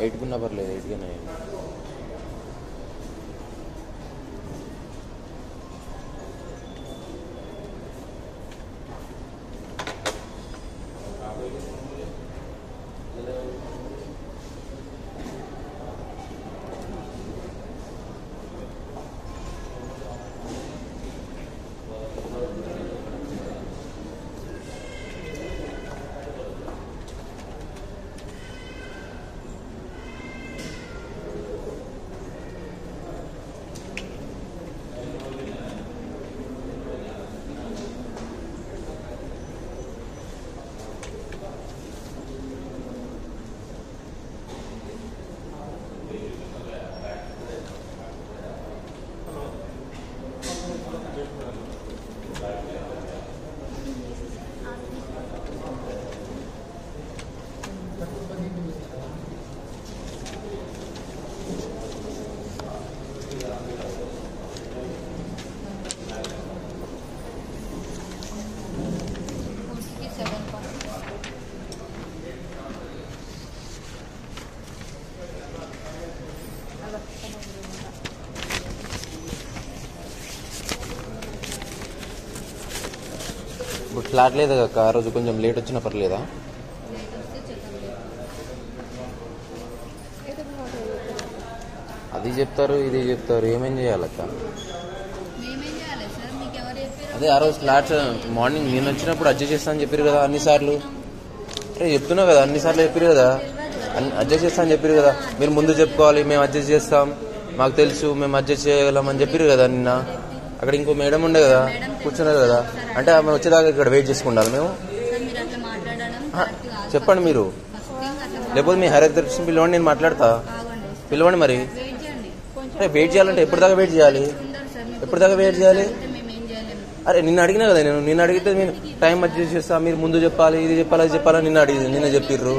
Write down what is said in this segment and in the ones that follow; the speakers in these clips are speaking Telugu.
ఎయిట్కున్నా పర్లేదు, ఎయిట్గానే. ఇప్పుడు ఫ్లాట్ లేదా అక్క? ఆ రోజు కొంచెం లేట్ వచ్చినా పర్లేదా? అది చెప్తారు, ఇది చెప్తారు, ఏమేం చేయాలక్క? అదే ఆ రోజు ఫ్లాట్స్ మార్నింగ్ నేను వచ్చినప్పుడు అడ్జస్ట్ చేస్తా అని చెప్పారు కదా అన్నిసార్లు. అరే చెప్తున్నావు కదా, అన్నిసార్లు చెప్పారు కదా, అడ్జస్ట్ చేస్తా అని చెప్పారు కదా. మీరు ముందు చెప్పుకోవాలి, మేము అడ్జస్ట్ చేస్తాం, మాకు తెలుసు, మేము అడ్జస్ట్ చేయగలం అని చెప్పారు కదా నిన్న. అక్కడ ఇంకో మేడం ఉండే కదా, కూర్చున్నారు కదా, అంటే ఆమె వచ్చేదాకా ఇక్కడ వెయిట్ చేసుకుంటారు మేము. చెప్పండి మీరు, లేకపోతే మీ హైర్ అథారిటీని పిలవండి, నేను మాట్లాడతా. పిలవండి మరి. అరే వెయిట్ చేయాలంటే ఎప్పటిదాకా వెయిట్ చేయాలి? ఎప్పటిదాకా వెయిట్ చేయాలి? అరే నిన్న అడిగినా కదా, నిన్న అడిగితే నేను టైం అడ్జస్ట్ చేస్తా, మీరు ముందు చెప్పాలి, ఇది చెప్పాలి, అది చెప్పాలని నిన్న చెప్పిర్రు.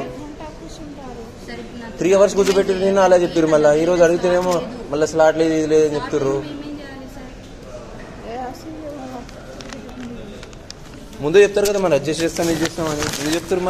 3 hours కూర్చోబెట్టిర్రు, నిన్న అలా చెప్పారు. మళ్ళీ ఈ రోజు అడిగితేనేమో మళ్ళీ స్లాట్ లేదు, ఇది లేదని చెప్తుర్రు. ముందు చెప్తారు కదా మరి అడ్జస్ట్ చేస్తాం, ఇది చేస్తామని, ఇది చెప్తారు.